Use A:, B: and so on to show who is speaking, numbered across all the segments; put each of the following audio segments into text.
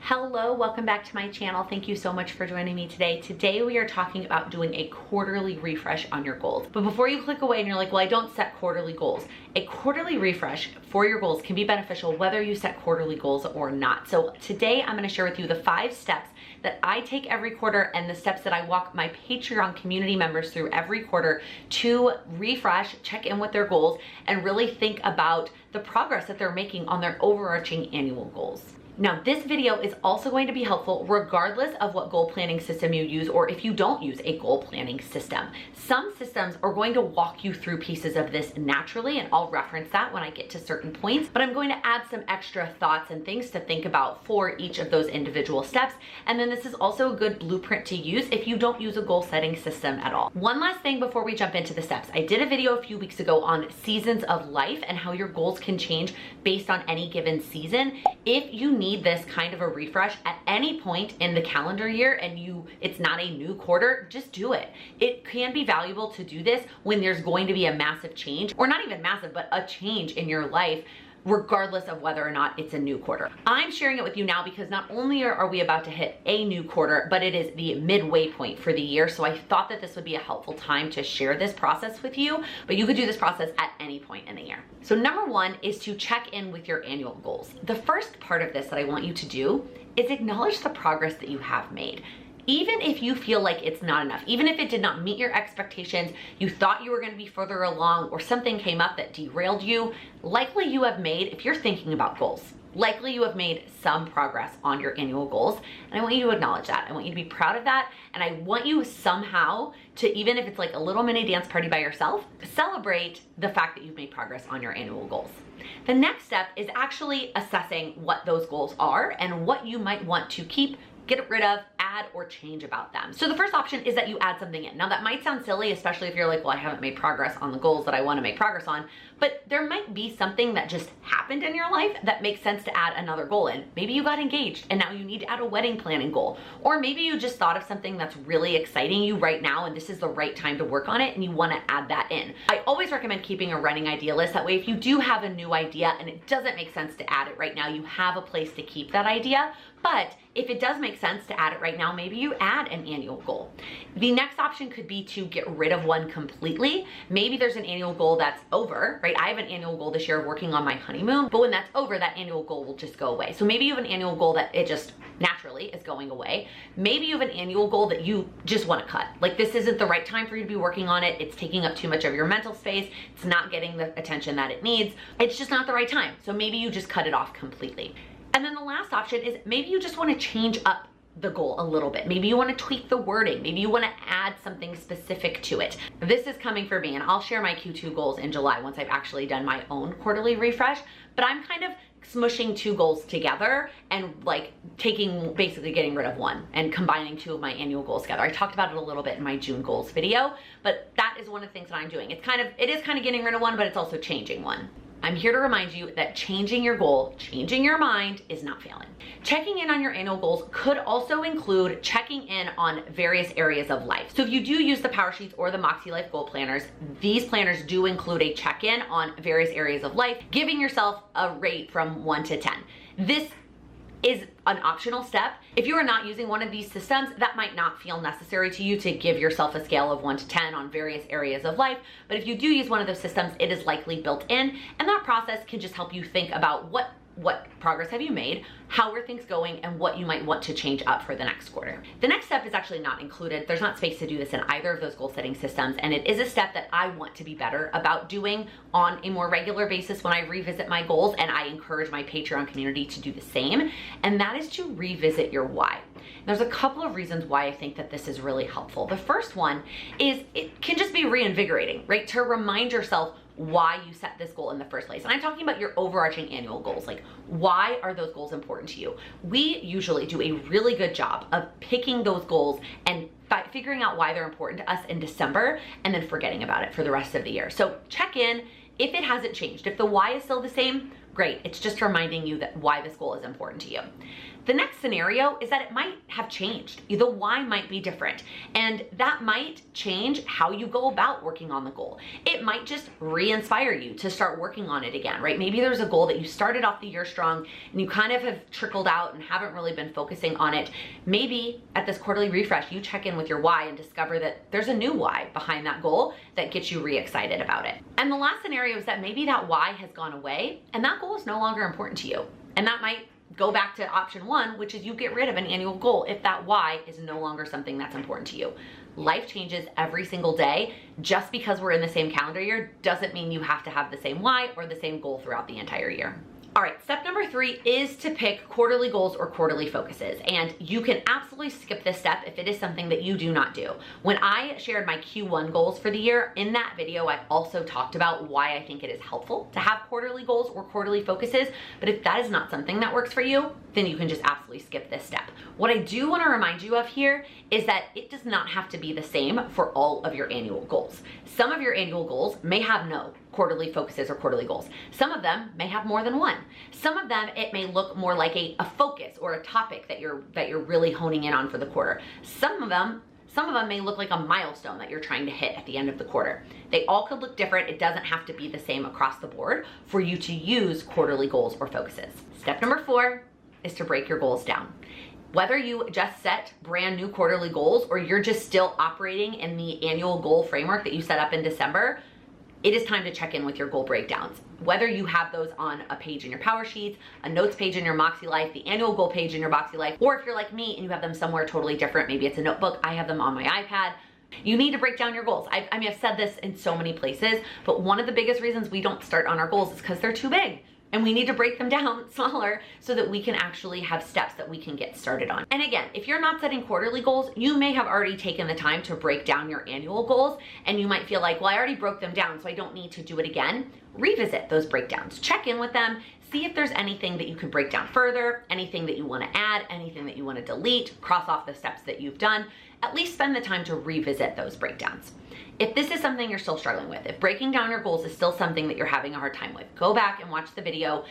A: Hello, welcome back to my channel. Thank you so much for joining me today. Today we are talking about doing a quarterly refresh on your goals. But before you click away and you're like, well, I don't set quarterly goals. A quarterly refresh for your goals can be beneficial whether you set quarterly goals or not. So today I'm going to share with you the 5 steps that I take every quarter and the steps that I walk my Patreon community members through every quarter to refresh, check in with their goals, and really think about the progress that they're making on their overarching annual goals. Now, this video is also going to be helpful regardless of what goal planning system you use or if you don't use a goal planning system. Some systems are going to walk you through pieces of this naturally, and I'll reference that when I get to certain points, but I'm going to add some extra thoughts and things to think about for each of those individual steps. And then this is also a good blueprint to use if you don't use a goal setting system at all. One last thing before we jump into the steps. I did a video a few weeks ago on seasons of life and how your goals can change based on any given season. If you need this kind of a refresh at any point in the calendar year and it's not a new quarter, just do it. It can be valuable to do this when there's going to be a massive change, or not even massive, but a change in your life, regardless of whether or not it's a new quarter. I'm sharing it with you now because not only are we about to hit a new quarter, but it is the midway point for the year. So I thought that this would be a helpful time to share this process with you, but you could do this process at any point in the year. So number 1 is to check in with your annual goals. The first part of this that I want you to do is acknowledge the progress that you have made. Even if you feel like it's not enough, even if it did not meet your expectations, you thought you were going to be further along, or something came up that derailed you, likely you have made, if you're thinking about goals, likely you have made some progress on your annual goals. And I want you to acknowledge that. I want you to be proud of that. And I want you somehow to, even if it's like a little mini dance party by yourself, celebrate the fact that you've made progress on your annual goals. The next step is actually assessing what those goals are and what you might want to keep, get rid of, add, or change about them. So the first option is that you add something in. Now that might sound silly, especially if you're like, well, I haven't made progress on the goals that I want to make progress on, but there might be something that just happened in your life that makes sense to add another goal in. Maybe you got engaged and now you need to add a wedding planning goal. Or maybe you just thought of something that's really exciting you right now and this is the right time to work on it and you want to add that in. I always recommend keeping a running idea list. That way, if you do have a new idea and it doesn't make sense to add it right now, you have a place to keep that idea. But if it does make sense to add it right now, maybe you add an annual goal. The next option could be to get rid of one completely. Maybe there's an annual goal that's over, right? I have an annual goal this year of working on my honeymoon, but when that's over, that annual goal will just go away. So maybe you have an annual goal that it just naturally is going away. Maybe you have an annual goal that you just want to cut. Like, this isn't the right time for you to be working on it. It's taking up too much of your mental space. It's not getting the attention that it needs. It's just not the right time. So maybe you just cut it off completely. And then the last option is maybe you just want to change up the goal a little bit. Maybe you want to tweak the wording. Maybe you want to add something specific to it. This is coming for me, and I'll share my Q2 goals in July once I've actually done my own quarterly refresh. But I'm kind of smushing 2 goals together and like basically getting rid of one and combining 2 of my annual goals together. I talked about it a little bit in my June goals video, but that is one of the things that I'm doing. It is kind of getting rid of one, but it's also changing one. I'm here to remind you that changing your goal, changing your mind is not failing. Checking in on your annual goals could also include checking in on various areas of life. So if you do use the Power Sheets or the Moxie Life Goal Planners, these planners do include a check-in on various areas of life, giving yourself a rate from 1 to 10. This is an optional step. If you are not using one of these systems, that might not feel necessary to you to give yourself a scale of 1 to 10 on various areas of life. But if you do use one of those systems, it is likely built in, and that process can just help you think about what progress have you made, how are things going, and what you might want to change up for the next quarter. The next step is actually not included. There's not space to do this in either of those goal setting systems, and it is a step that I want to be better about doing on a more regular basis when I revisit my goals, and I encourage my Patreon community to do the same, and that is to revisit your why. There's a couple of reasons why I think that this is really helpful. The first one is it can just be reinvigorating, right? To remind yourself why you set this goal in the first place. And I'm talking about your overarching annual goals. Like, why are those goals important to you? We usually do a really good job of picking those goals and figuring out why they're important to us in December and then forgetting about it for the rest of the year. So check in. If it hasn't changed, if the why is still the same, great. It's just reminding you that why this goal is important to you. The next scenario is that it might have changed. The why might be different, and that might change how you go about working on the goal. It might just re-inspire you to start working on it again, right? Maybe there's a goal that you started off the year strong and you kind of have trickled out and haven't really been focusing on it. Maybe at this quarterly refresh, you check in with your why and discover that there's a new why behind that goal that gets you re-excited about it. And the last scenario is that maybe that why has gone away and that goal is no longer important to you. And that might go back to option one, which is you get rid of an annual goal if that why is no longer something that's important to you. Life changes every single day. Just because we're in the same calendar year doesn't mean you have to have the same why or the same goal throughout the entire year. All right, step number 3 is to pick quarterly goals or quarterly focuses. And you can absolutely skip this step if it is something that you do not do. When I shared my Q1 goals for the year, in that video, I also talked about why I think it is helpful to have quarterly goals or quarterly focuses. But if that is not something that works for you, then you can just absolutely skip this step. What I do want to remind you of here is that it does not have to be the same for all of your annual goals. Some of your annual goals may have no quarterly focuses or quarterly goals. Some of them may have more than one. Some of them, it may look more like a focus or a topic that you're really honing in on for the quarter. Some of them may look like a milestone that you're trying to hit at the end of the quarter. They all could look different. It doesn't have to be the same across the board for you to use quarterly goals or focuses. Step number 4 is to break your goals down. Whether you just set brand new quarterly goals or you're just still operating in the annual goal framework that you set up in December, it is time to check in with your goal breakdowns. Whether you have those on a page in your Power Sheets, a notes page in your Moxie Life, the annual goal page in your Moxie Life, or if you're like me and you have them somewhere totally different, maybe it's a notebook, I have them on my iPad. You need to break down your goals. I mean, I've said this in so many places, but one of the biggest reasons we don't start on our goals is because they're too big. And we need to break them down smaller so that we can actually have steps that we can get started on. And again, if you're not setting quarterly goals, you may have already taken the time to break down your annual goals, and you might feel like, well, I already broke them down, so I don't need to do it again. Revisit those breakdowns, check in with them, see if there's anything that you could break down further, anything that you want to add, anything that you want to delete, cross off the steps that you've done. At least spend the time to revisit those breakdowns. If this is something you're still struggling with, if breaking down your goals is still something that you're having a hard time with, go back and watch the video.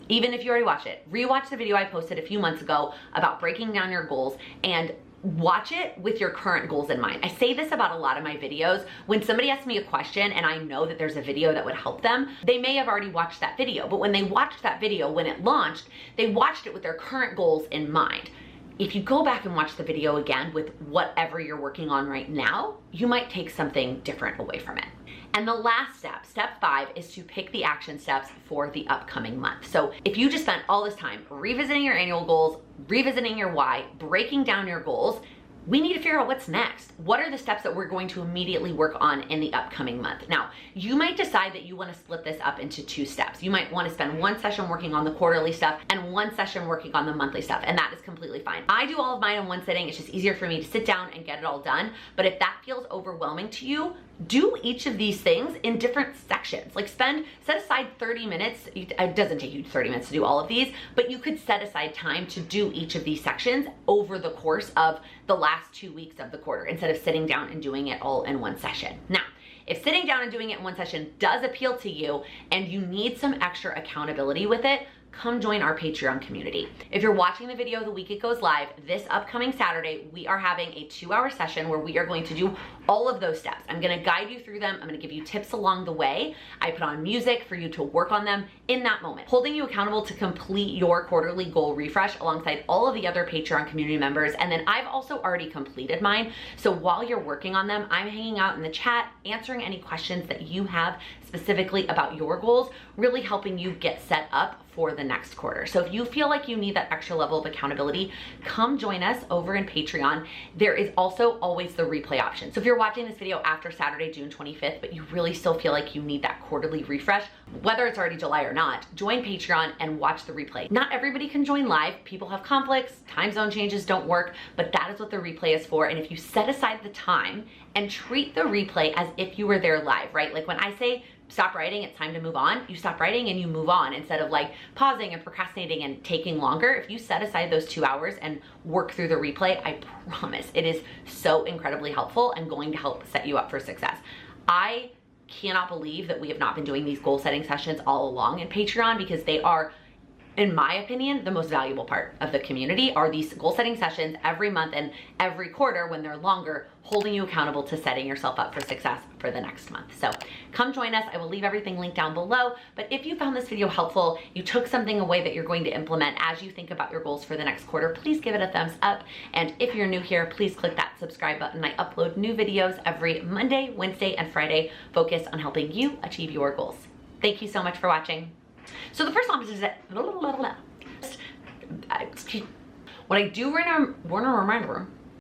A: Even if you already watched it, rewatch the video I posted a few months ago about breaking down your goals and watch it with your current goals in mind. I say this about a lot of my videos. When somebody asks me a question and I know that there's a video that would help them, they may have already watched that video, but when they watched that video, when it launched, they watched it with their current goals in mind. If you go back and watch the video again with whatever you're working on right now, you might take something different away from it. And the last step, step 5, is to pick the action steps for the upcoming month. So if you just spent all this time revisiting your annual goals, revisiting your why, breaking down your goals, we need to figure out what's next. What are the steps that we're going to immediately work on in the upcoming month? Now, you might decide that you want to split this up into 2 steps. You might want to spend 1 session working on the quarterly stuff and 1 session working on the monthly stuff, and that is completely fine. I do all of mine in one sitting. It's just easier for me to sit down and get it all done. But if that feels overwhelming to you, do each of these things in different sections. Like set aside 30 minutes. It doesn't take you 30 minutes to do all of these, but you could set aside time to do each of these sections over the course of the last 2 weeks of the quarter instead of sitting down and doing it all in one session. Now, if sitting down and doing it in one session does appeal to you and you need some extra accountability with it, come join our Patreon community. If you're watching the video the week it goes live, this upcoming Saturday, we are having a 2-hour session where we are going to do all of those steps. I'm gonna guide you through them. I'm gonna give you tips along the way. I put on music for you to work on them in that moment, holding you accountable to complete your quarterly goal refresh alongside all of the other Patreon community members. And then I've also already completed mine. So while you're working on them, I'm hanging out in the chat, answering any questions that you have specifically about your goals, really helping you get set up for the next quarter. So if you feel like you need that extra level of accountability, come join us over in Patreon. There is also always the replay option. So if you're watching this video after Saturday, June 25th, but you really still feel like you need that quarterly refresh, whether it's already July or not, join Patreon and watch the replay. Not everybody can join live. People have conflicts, time zone changes don't work, but that is what the replay is for. And if you set aside the time and treat the replay as if you were there live, right? Like when I say stop writing, it's time to move on, you stop writing and you move on instead of like pausing and procrastinating and taking longer. If you set aside those 2 hours and work through the replay, I promise it is so incredibly helpful and going to help set you up for success. I cannot believe that we have not been doing these goal setting sessions all along in Patreon because they are in my opinion, the most valuable part of the community are these goal setting sessions every month and every quarter when they're longer, holding you accountable to setting yourself up for success for the next month. So come join us. I will leave everything linked down below. But if you found this video helpful, you took something away that you're going to implement as you think about your goals for the next quarter, please give it a thumbs up. And if you're new here, please click that subscribe button. I upload new videos every Monday, Wednesday, and Friday focused on helping you achieve your goals. Thank you so much for watching. So the first one is that what I do want to remember